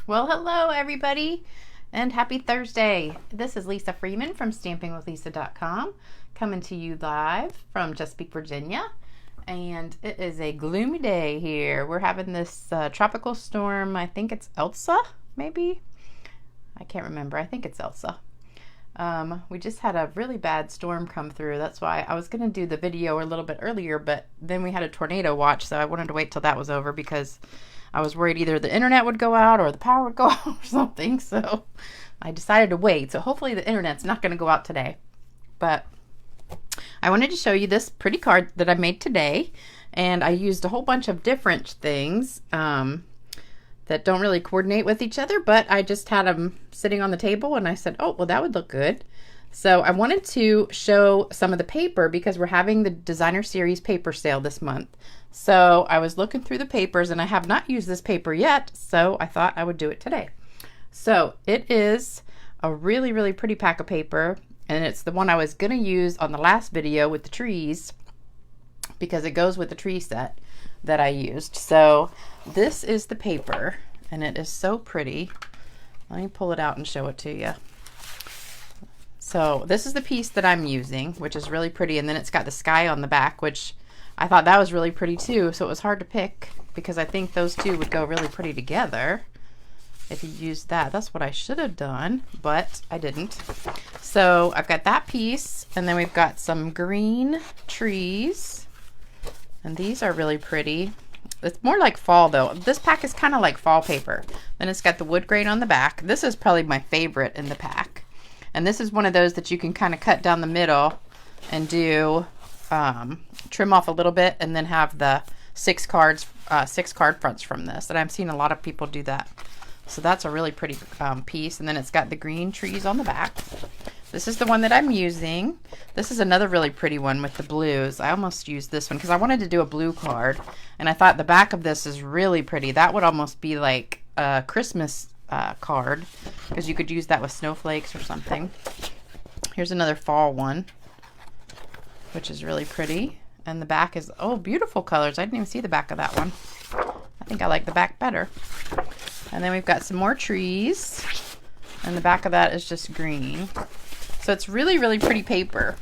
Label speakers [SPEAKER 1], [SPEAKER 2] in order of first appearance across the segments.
[SPEAKER 1] Well, hello everybody and happy Thursday. This is Lisa Freeman from stampingwithlisa.com coming to you live from Chesapeake, Virginia. And it is a gloomy day here. We're having this tropical storm. I think it's Elsa, maybe? I can't remember. I think it's Elsa. We just had a really bad storm come through. That's why I was going to do the video a little bit earlier, but then we had a tornado watch, so I wanted to wait till that was over because I was worried either the internet would go out or the power would go out or something. So I decided to wait. So hopefully the internet's not going to go out today. But I wanted to show you this pretty card that I made today. And I used a whole bunch of different things that don't really coordinate with each other. But I just had them sitting on the table and I said, oh, well, that would look good. So I wanted to show some of the paper because we're having the designer series paper sale this month. So I was looking through the papers and I have not used this paper yet, so I thought I would do it today. So it is a really, really pretty pack of paper, and it's the one I was going to use on the last video with the trees because it goes with the tree set that I used. So this is the paper and it is so pretty. Let me pull it out and show it to you. So this is the piece that I'm using, which is really pretty, and then it's got the sky on the back, which I thought that was really pretty too, so it was hard to pick because I think those two would go really pretty together if you used that. That's what I should have done, but I didn't. So I've got that piece, and then we've got some green trees, and these are really pretty. It's more like fall though. This pack is kind of like fall paper. Then it's got the wood grain on the back. This is probably my favorite in the pack. And this is one of those that you can kind of cut down the middle and do trim off a little bit and then have the six card fronts from this. And I've seen a lot of people do that. So that's a really pretty piece. And then it's got the green trees on the back. This is the one that I'm using. This is another really pretty one with the blues. I almost used this one because I wanted to do a blue card. And I thought the back of this is really pretty. That would almost be like a Christmas card because you could use that with snowflakes or something. Here's another fall one, which is really pretty. And the back is, oh, beautiful colors. I didn't even see the back of that one. I think I like the back better. And then we've got some more trees. And the back of that is just green. So it's really, really pretty paper.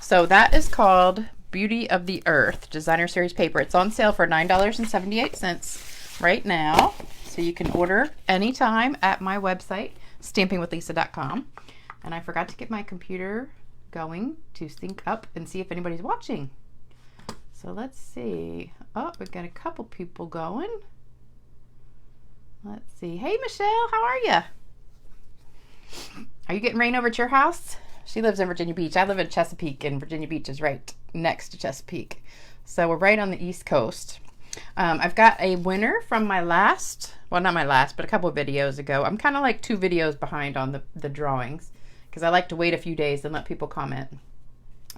[SPEAKER 1] So that is called Beauty of the Earth Designer Series paper. It's on sale for $9.78 right now. So you can order anytime at my website, stampingwithlisa.com. And I forgot to get my computer going to sync up and see if anybody's watching. So let's see. Oh, we've got a couple people going. Let's see. Hey, Michelle, how are you? Are you getting rain over at your house? She lives in Virginia Beach. I live in Chesapeake, and Virginia Beach is right next to Chesapeake. So we're right on the East Coast. I've got a winner from my last, well, not my last, but a couple of videos ago. I'm kind of like 2 videos behind on the drawings because I like to wait a few days and let people comment.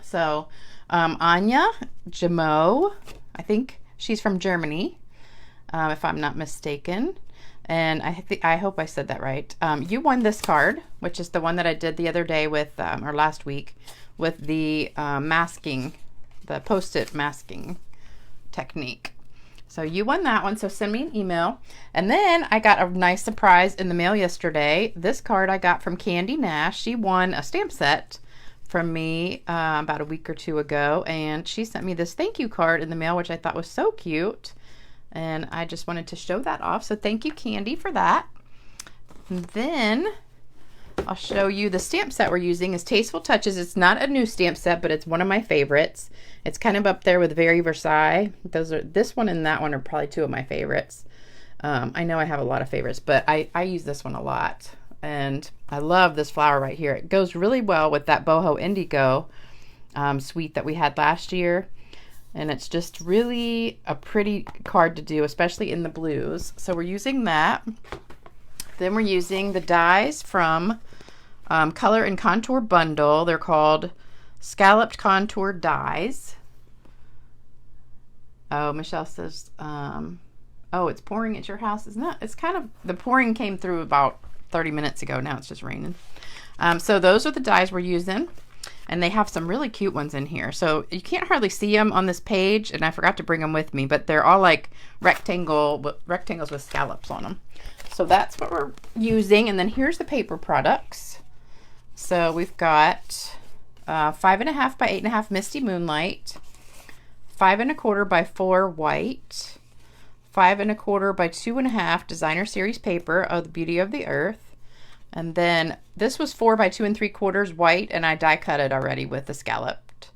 [SPEAKER 1] So Anya Jamo, I think she's from Germany, if I'm not mistaken. And I hope I said that right. You won this card, which is the one that I did the other day with, or last week, with the masking, the Post-it masking technique. So you won that one, so send me an email. And then I got a nice surprise in the mail yesterday. This card I got from Candy Nash. She won a stamp set from me about a week or 2 ago, and she sent me this thank you card in the mail, which I thought was so cute. And I just wanted to show that off. So thank you, Candy, for that. And then I'll show you the stamp set we're using is Tasteful Touches. It's not a new stamp set, but it's one of my favorites. It's kind of up there with Very Versailles. This one and that one are probably 2 of my favorites. I know I have a lot of favorites, but I use this one a lot. And I love this flower right here. It goes really well with that Boho Indigo suite that we had last year. And it's just really a pretty card to do, especially in the blues. So we're using that. Then we're using the dies from Color and Contour Bundle. They're called Scalloped Contour Dies. Oh, Michelle says, oh, it's pouring at your house. It's not. It's kind of, the pouring came through about 30 minutes ago. Now it's just raining. So those are the dies we're using. And they have some really cute ones in here. So you can't hardly see them on this page, and I forgot to bring them with me, but they're all like rectangles with scallops on them. So that's what we're using. And then here's the paper products. So we've got 5.5 by 8.5 Misty Moonlight, 5 1/4 by 4 white, 5 1/4 by 2.5 Designer Series paper, Oh the Beauty of the Earth. And then this was 4 by 2 3/4 white, and I die cut it already with the scalloped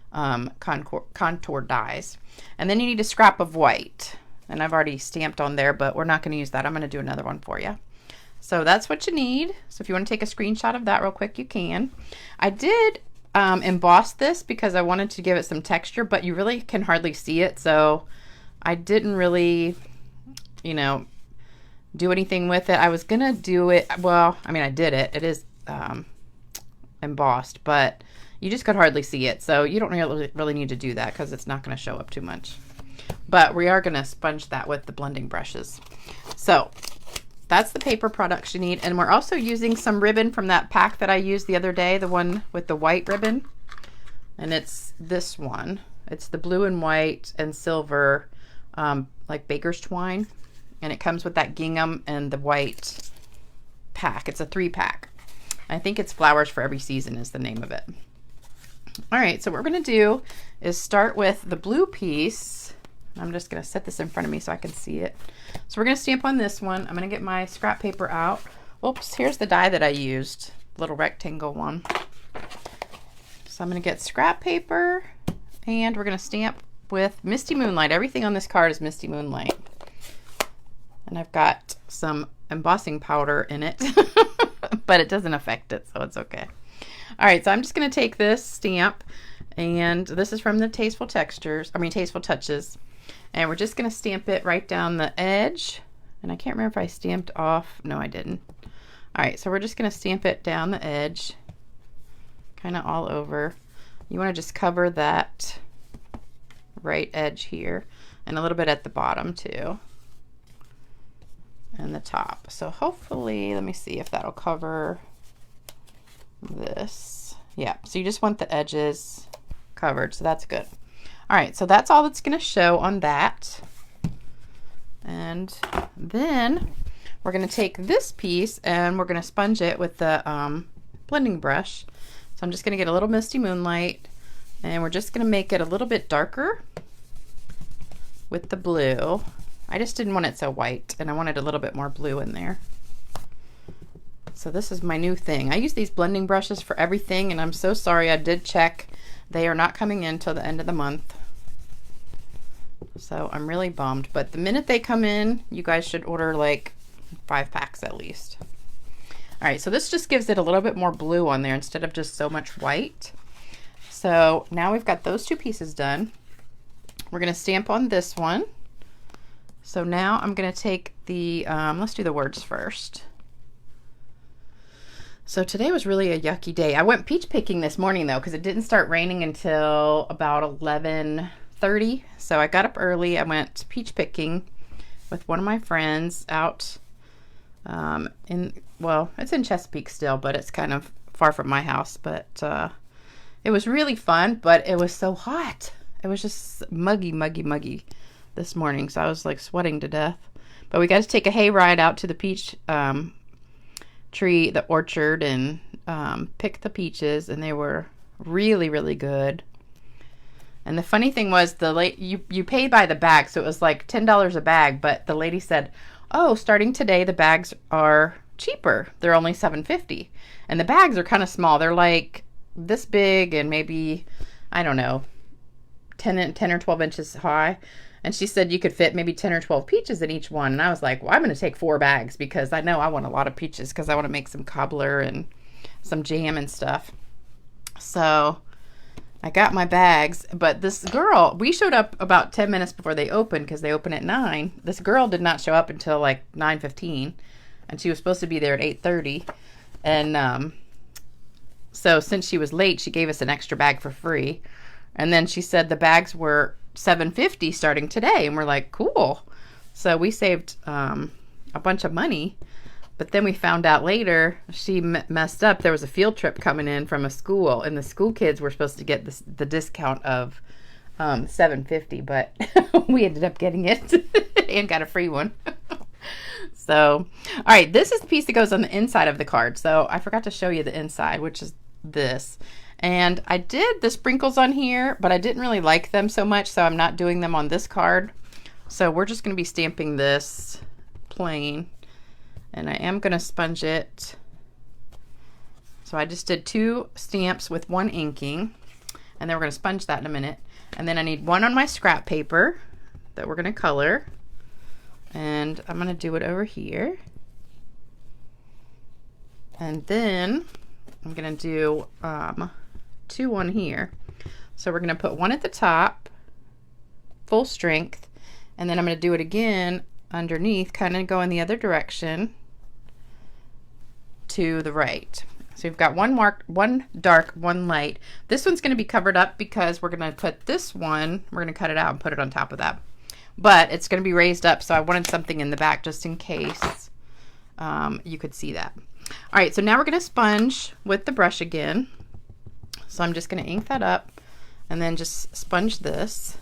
[SPEAKER 1] contour dies. And then you need a scrap of white, and I've already stamped on there, but we're not going to use that. I'm going to do another one for you. So that's what you need. So if you want to take a screenshot of that real quick, you can. I did emboss this because I wanted to give it some texture, but you really can hardly see it, so I didn't really, you know, do anything with it. I was gonna do it, well, I mean, I did it. It is embossed, but you just could hardly see it, so you don't really need to do that because it's not going to show up too much. But we are going to sponge that with the blending brushes. So that's the paper products you need. And we're also using some ribbon from that pack that I used the other day, the one with the white ribbon. And it's this one. It's the blue and white and silver, like baker's twine. And it comes with that gingham and the white pack. It's a 3-pack. I think it's Flowers for Every Season is the name of it. All right, so what we're going to do is start with the blue piece. I'm just going to set this in front of me so I can see it. So we're going to stamp on this one. I'm going to get my scrap paper out. Oops, here's the die that I used, little rectangle one. So I'm going to get scrap paper, and we're going to stamp with Misty Moonlight. Everything on this card is Misty Moonlight. And I've got some embossing powder in it, but it doesn't affect it, so it's okay. All right, so I'm just going to take this stamp, and this is from the Tasteful Touches, and we're just going to stamp it right down the edge. And I can't remember if I stamped off. No, I didn't. All right, so we're just going to stamp it down the edge, kind of all over. You want to just cover that right edge here, and a little bit at the bottom too, and the top. So hopefully, let me see if that'll cover this. Yeah, so you just want the edges covered, so that's good. All right, so that's all that's going to show on that. And then we're going to take this piece and we're going to sponge it with the blending brush. So I'm just going to get a little Misty Moonlight, and we're just going to make it a little bit darker with the blue. I just didn't want it so white, and I wanted a little bit more blue in there. So this is my new thing. I use these blending brushes for everything, and I'm so sorry. I did check. They are not coming in till the end of the month. So I'm really bummed. But the minute they come in, you guys should order like 5 packs at least. All right, so this just gives it a little bit more blue on there instead of just so much white. So now we've got those 2 pieces done. We're going to stamp on this one. So now I'm going to take the, let's do the words first. So today was really a yucky day. I went peach picking this morning though, because it didn't start raining until about 11:30. So I got up early. I went peach picking with one of my friends out well, it's in Chesapeake still, but it's kind of far from my house. But it was really fun, but it was so hot. It was just muggy this morning. So I was like sweating to death. But we got to take a hay ride out to the peach tree, the orchard, and pick the peaches, and they were really good. And the funny thing was, you pay by the bag, so it was like $10 a bag, but the lady said, oh, starting today the bags are cheaper. They're only $7.50. And the bags are kind of small. They're like this big and maybe, I don't know, 10 or 12 inches high. And she said you could fit maybe 10 or 12 peaches in each one. And I was like, well, I'm going to take 4 bags because I know I want a lot of peaches because I want to make some cobbler and some jam and stuff. So I got my bags. But this girl, we showed up about 10 minutes before they opened because they open at 9. This girl did not show up until like 9:15. And she was supposed to be there at 8:30. And so since she was late, she gave us an extra bag for free. And then she said the bags were $7.50 starting today, and we're like, cool. So we saved a bunch of money, But then we found out later she messed up. There was a field trip coming in from a school, and the school kids were supposed to get the discount of $7.50, but we ended up getting it and got a free one. So, all right, this is the piece that goes on the inside of the card. So I forgot to show you the inside, which is this. And I did the sprinkles on here, but I didn't really like them so much, so I'm not doing them on this card. So we're just going to be stamping this plain, and I am going to sponge it. So I just did 2 stamps with 1 inking, and then we're going to sponge that in a minute. And then I need 1 on my scrap paper that we're going to color, and I'm going to do it over here. And then I'm going to do 2 on here. So we're going to put 1 at the top, full strength, and then I'm going to do it again underneath, kind of going the other direction to the right. So we've got 1 marked, 1 dark, 1 light. This one's going to be covered up because we're going to put this one, we're going to cut it out and put it on top of that. But it's going to be raised up, so I wanted something in the back just in case you could see that. All right, so now we're going to sponge with the brush again. So I'm just going to ink that up and then just sponge this.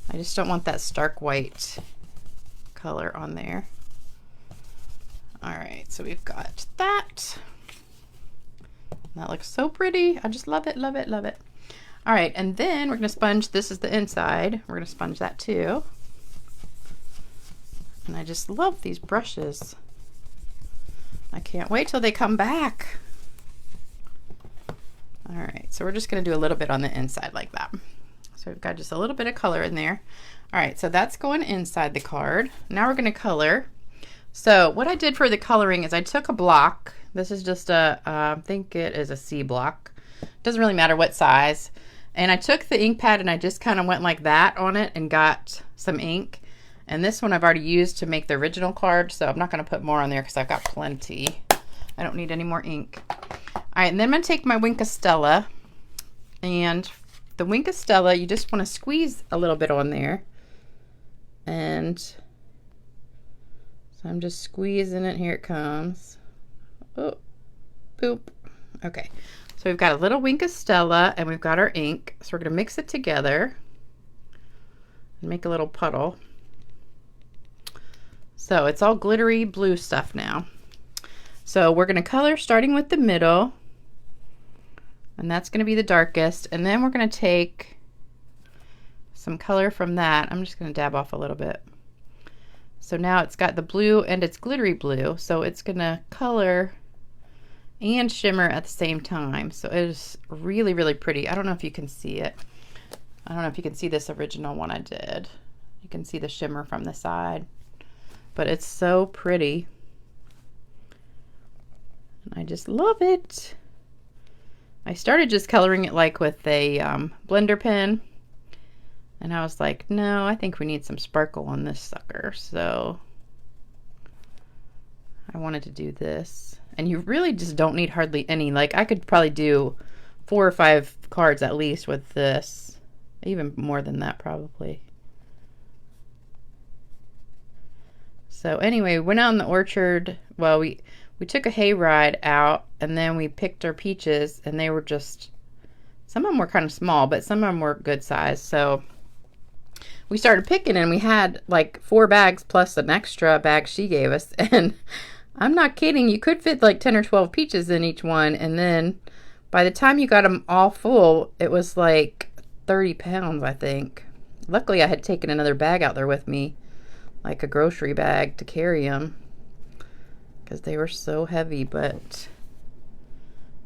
[SPEAKER 1] I just don't want that stark white color on there. All right, so we've got that. That looks so pretty. I just love it, love it, love it. All right, and then we're going to sponge. This is the inside. We're going to sponge that too. And I just love these brushes. I can't wait till they come back. All right, so we're just going to do a little bit on the inside like that. So we've got just a little bit of color in there. All right, so that's going inside the card. Now we're going to color. So what I did for the coloring is I took a block. This is just a, I think it is a C block. Doesn't really matter what size. And I took the ink pad and I just kind of went like that on it and got some ink. And this one I've already used to make the original card, so I'm not going to put more on there because I've got plenty. I don't need any more ink. All right, and then I'm going to take my Wink of Stella. And the Wink of Stella, you just want to squeeze a little bit on there. And so I'm just squeezing it. Here it comes. Oh, poop. Okay, so we've got a little Wink of Stella and we've got our ink. So we're going to mix it together and make a little puddle. So it's all glittery blue stuff now. So we're going to color starting with the middle, and that's going to be the darkest, and then we're going to take some color from that. I'm just going to dab off a little bit. So now it's got the blue and it's glittery blue, so it's going to color and shimmer at the same time. So it is really, really pretty. I don't know if you can see it. I don't know if you can see this original one I did. You can see the shimmer from the side, but it's so pretty. I just love it. I started just coloring it like with a blender pen, and I was like, no, I think we need some sparkle on this sucker. So I wanted to do this, and you really just don't need hardly any. Like I could probably do 4 or 5 cards at least with this, even more than that probably. So anyway, we went out in the orchard. Well, we took a hayride out, and then we picked our peaches, and they were just, some of them were kind of small, but some of them were good size. So we started picking, and we had like 4 bags plus an extra bag she gave us. And I'm not kidding, you could fit like 10 or 12 peaches in each one. And then by the time you got them all full, it was like 30 pounds, I think. Luckily, I had taken another bag out there with me, like a grocery bag to carry them, because they were so heavy. But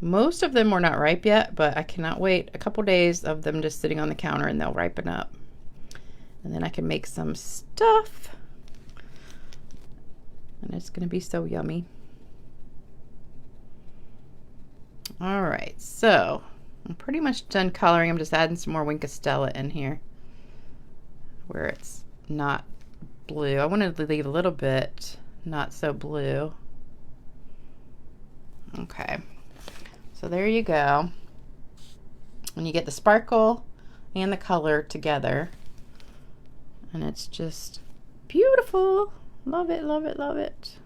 [SPEAKER 1] most of them were not ripe yet, but I cannot wait a couple days of them just sitting on the counter and they'll ripen up. And then I can make some stuff. And it's going to be so yummy. All right, so I'm pretty much done coloring. I'm just adding some more Wink of Stella in here where it's not blue. I wanted to leave a little bit not so blue. Okay, so there you go. And you get the sparkle and the color together, and it's just beautiful. Love it, love it, love it.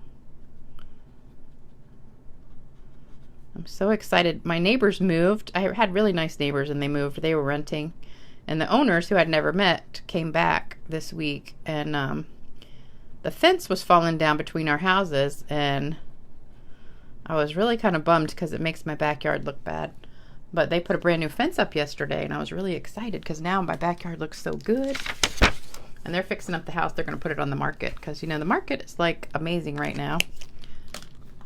[SPEAKER 1] I'm so excited. My neighbors moved. I had really nice neighbors and they moved. They were renting. And the owners, who I'd never met, came back this week. And the fence was falling down between our houses. And I was really kind of bummed because it makes my backyard look bad. But they put a brand new fence up yesterday. And I was really excited because now my backyard looks so good. And they're fixing up the house. They're going to put it on the market. Because, you know, the market is like amazing right now.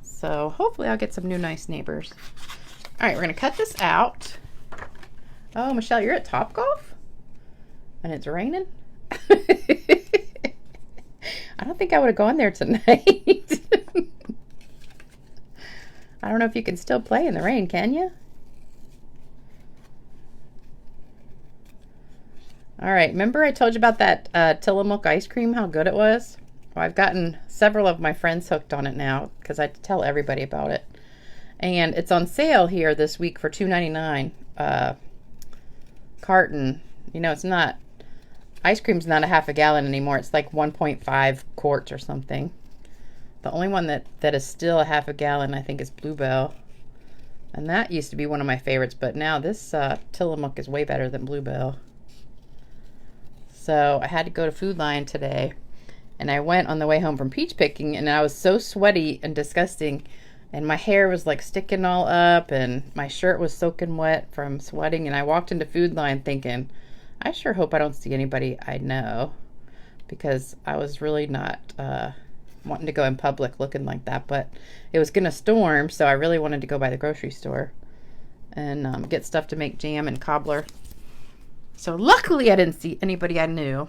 [SPEAKER 1] So hopefully I'll get some new nice neighbors. All right, we're going to cut this out. Oh, Michelle, you're at Topgolf? And it's raining? I don't think I would have gone there tonight. I don't know if you can still play in the rain, can you? All right, remember I told you about that Tillamook ice cream, how good it was? Well, I've gotten several of my friends hooked on it now because I tell everybody about it. And it's on sale here this week for $2.99 carton. You know, it's not, ice cream's not a half a gallon anymore. It's like 1.5 quarts or something. The only one that is still a half a gallon, I think, is Bluebell. And that used to be one of my favorites, but now this Tillamook is way better than Bluebell. So I had to go to Food Lion today. And I went on the way home from peach picking, and I was so sweaty and disgusting. And my hair was like sticking all up, and my shirt was soaking wet from sweating. And I walked into Food Lion thinking, I sure hope I don't see anybody I know. Because I was really not wanting to go in public looking like that. But it was going to storm, so I really wanted to go by the grocery store and get stuff to make jam and cobbler. So luckily I didn't see anybody I knew.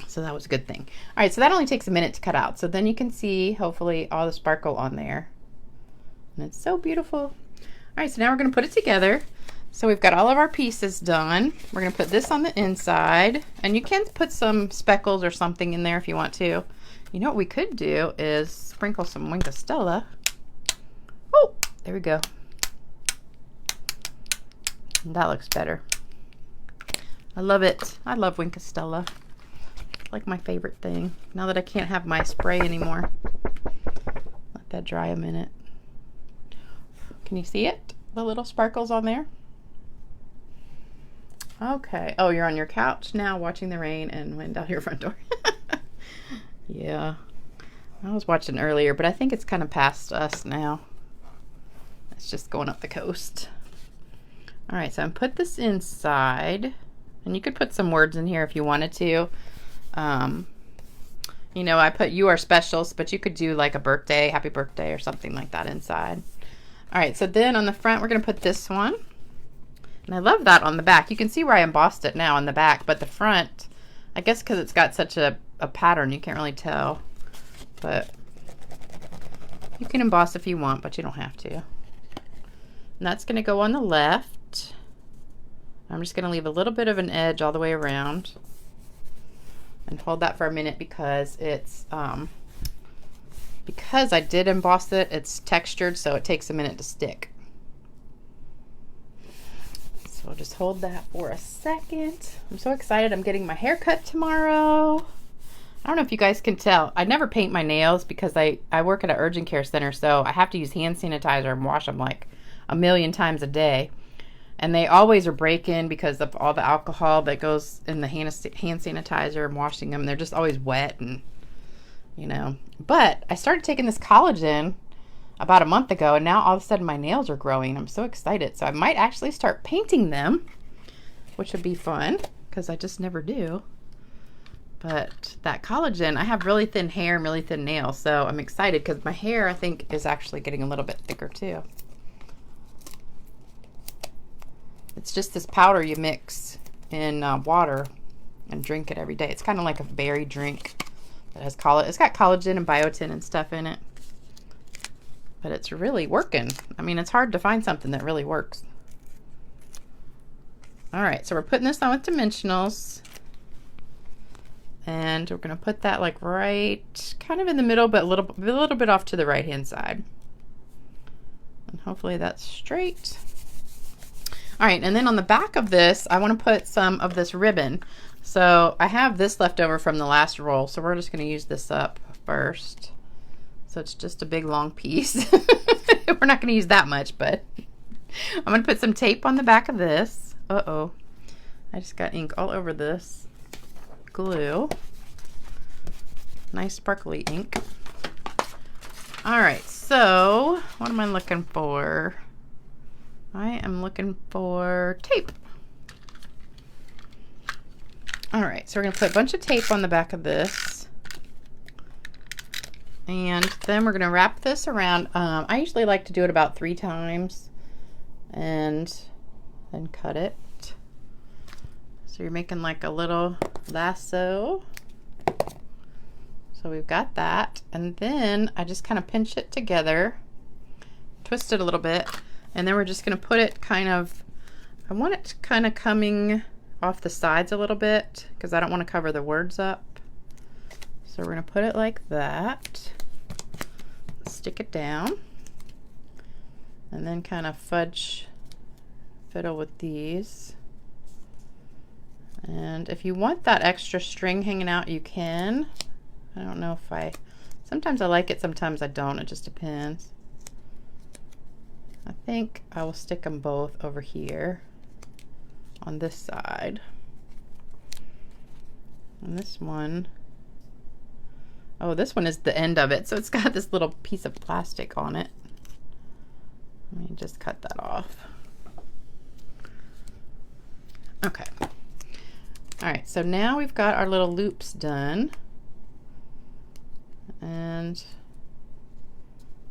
[SPEAKER 1] So that was a good thing. All right, so that only takes a minute to cut out. So then you can see, hopefully, all the sparkle on there. And it's so beautiful. All right, so now we're going to put it together. So we've got all of our pieces done. We're going to put this on the inside. And you can put some speckles or something in there if you want to. You know what we could do is sprinkle some Wink of Stella. Oh, there we go. And that looks better. I love it. I love Wink of Stella. Like my favorite thing. Now that I can't have my spray anymore. Let that dry a minute. Can you see it? The little sparkles on there? Okay. Oh, you're on your couch now watching the rain and went down your front door. Yeah. I was watching earlier, but I think it's kind of past us now. It's just going up the coast. All right, so I'm put this inside. And you could put some words in here if you wanted to. You know, I put "You Are Specials," but you could do like a birthday, happy birthday or something like that inside. All right, so then on the front, we're going to put this one. And I love that on the back. You can see where I embossed it now on the back, but the front, I guess because it's got such a pattern, you can't really tell. But you can emboss if you want, but you don't have to. And that's going to go on the left. I'm just going to leave a little bit of an edge all the way around. And hold that for a minute because it's because I did emboss it, it's textured, so it takes a minute to stick. So I'll just hold that for a second. I'm so excited. I'm getting my hair cut tomorrow. I don't know if you guys can tell. I never paint my nails because I work at an urgent care center, so I have to use hand sanitizer and wash them like a million times a day. And they always are breaking because of all the alcohol that goes in the hand sanitizer and washing them. They're just always wet and, you know. But I started taking this collagen about a month ago, and now all of a sudden my nails are growing. I'm so excited. So I might actually start painting them, which would be fun because I just never do. But that collagen, I have really thin hair and really thin nails. So I'm excited because my hair, I think, is actually getting a little bit thicker too. It's just this powder you mix in water and drink it every day. It's kind of like a berry drink that has collagen. It's got collagen and biotin and stuff in it. But it's really working. I mean, it's hard to find something that really works. All right, so we're putting this on with dimensionals. And we're going to put that like right kind of in the middle, but a little bit off to the right hand side. And hopefully that's straight. All right, and then on the back of this, I want to put some of this ribbon. So I have this left over from the last roll, so we're just going to use this up first. So it's just a big long piece. We're not going to use that much, but I'm going to put some tape on the back of this. Uh-oh. I just got ink all over this glue. Nice sparkly ink. All right, so what am I looking for? I am looking for tape. All right, so we're going to put a bunch of tape on the back of this. And then we're going to wrap this around. I usually like to do it about 3 times and then cut it. So you're making like a little lasso. So we've got that. And then I just kind of pinch it together, twist it a little bit, and then we're just going to put it kind of, I want it kind of coming off the sides a little bit because I don't want to cover the words up. So we're going to put it like that, stick it down, and then kind of fiddle with these. And if you want that extra string hanging out, you can. I don't know if sometimes I like it, sometimes I don't. It just depends. I think I will stick them both over here on this side. And this one, oh, this one is the end of it, so it's got this little piece of plastic on it. Let me just cut that off. Okay. All right, so now we've got our little loops done. And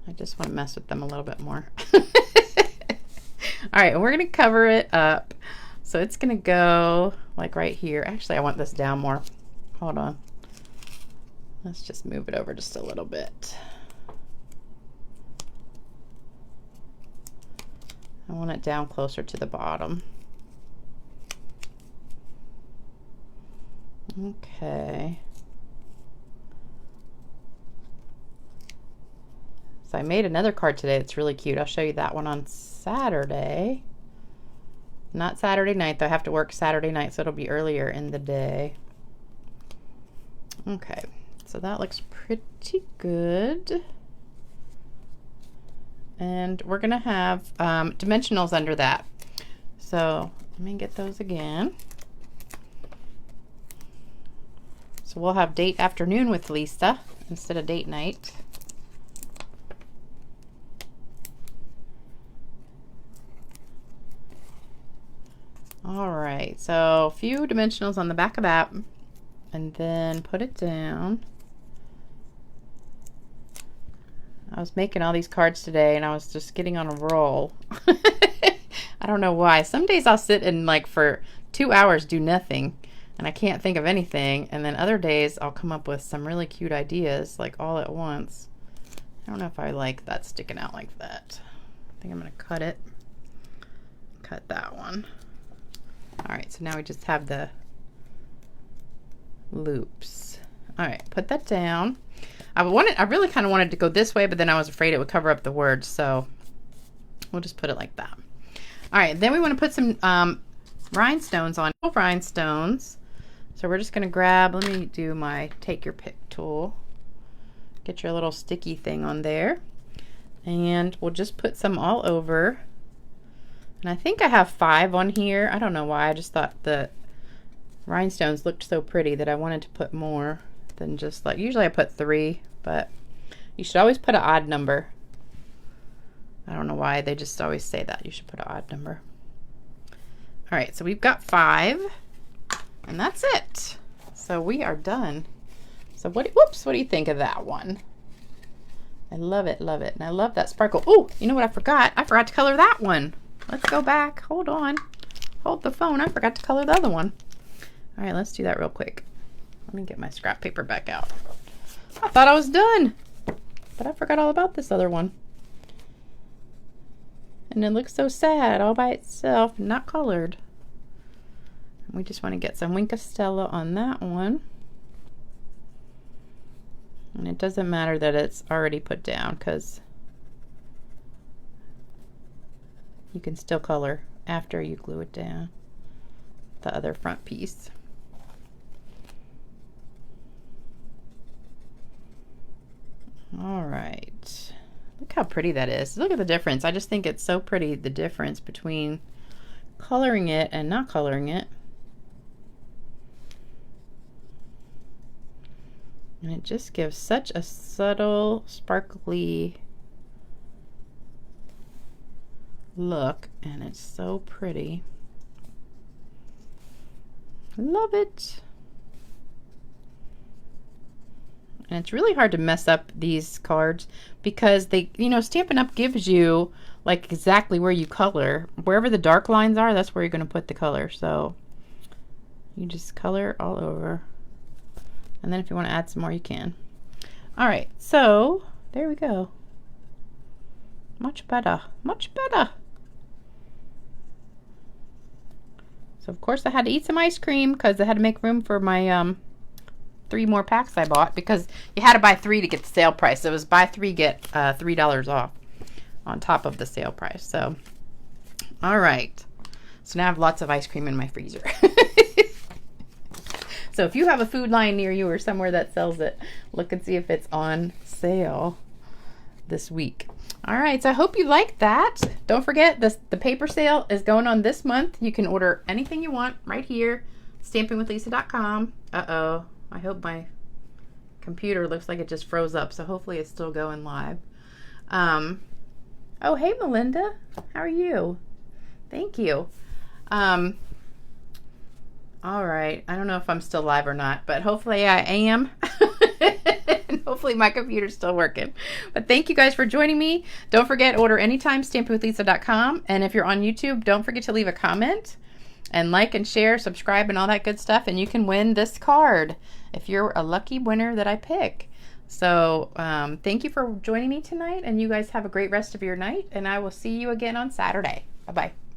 [SPEAKER 1] I just want to mess with them a little bit more. All right, we're going to cover it up. So it's going to go like right here. Actually, I want this down more. Hold on. Let's just move it over just a little bit. I want it down closer to the bottom. Okay. So I made another card today that's really cute. I'll show you that one on Saturday. Not Saturday night, though. I have to work Saturday night, so it'll be earlier in the day. Okay, so that looks pretty good. And we're going to have dimensionals under that. So let me get those again. So we'll have date afternoon with Lisa instead of date night. All right, so a few dimensionals on the back of that, and then put it down. I was making all these cards today and I was just getting on a roll. I don't know why. Some days I'll sit and like for 2 hours do nothing and I can't think of anything, and then other days I'll come up with some really cute ideas like all at once. I don't know if I like that sticking out like that. I think I'm gonna cut it. Cut that one. All right, so now we just have the loops. All right, put that down. I really kind of wanted to go this way, but then I was afraid it would cover up the words, so we'll just put it like that. All right, then we want to put some rhinestones on. Rhinestones. So we're just going to grab, let me do my take your pick tool. Get your little sticky thing on there. And we'll just put some all over. And I think I have 5 on here. I don't know why. I just thought the rhinestones looked so pretty that I wanted to put more than just like, usually I put 3, but you should always put an odd number. I don't know why. They just always say that. You should put an odd number. All right, so we've got 5, and that's it. So we are done. So what do you think of that one? I love it, and I love that sparkle. Oh, you know what I forgot? I forgot to color that one. Let's go back. Hold on. Hold the phone. I forgot to color the other one. All right, let's do that real quick. Let me get my scrap paper back out. I thought I was done, but I forgot all about this other one. And it looks so sad all by itself, not colored. We just want to get some Wink of Stella on that one. And it doesn't matter that it's already put down because you can still color after you glue it down, the other front piece. All right, Look how pretty that is. Look at the difference. I just think it's so pretty, the difference between coloring it and not coloring it. And it just gives such a subtle, sparkly look, and it's so pretty. Love it. And it's really hard to mess up these cards because they, you know, Stampin' Up! Gives you like exactly where you color. Wherever the dark lines are, that's where you're going to put the color. So you just color all over. And then if you want to add some more, you can. All right, so there we go. Much better, much better. So of course I had to eat some ice cream because I had to make room for my 3 more packs I bought, because you had to buy 3 to get the sale price. It was buy 3 get $3 off on top of the sale price. So all right, so now I have lots of ice cream in my freezer. So if you have a Food Lion near you or somewhere that sells it, look and see if it's on sale this week. All right, so I hope you liked that. Don't forget, the paper sale is going on this month. You can order anything you want right here, stampingwithlisa.com. Uh-oh, I hope my computer looks like it just froze up, so hopefully it's still going live. Oh, hey, Melinda. How are you? Thank you. All right, I don't know if I'm still live or not, but hopefully I am. And hopefully my computer's still working. But thank you guys for joining me. Don't forget, order anytime, stampingwithlisa.com. And if you're on YouTube, don't forget to leave a comment and like and share, subscribe, and all that good stuff. And you can win this card if you're a lucky winner that I pick. So thank you for joining me tonight, and you guys have a great rest of your night, and I will see you again on Saturday. Bye-bye.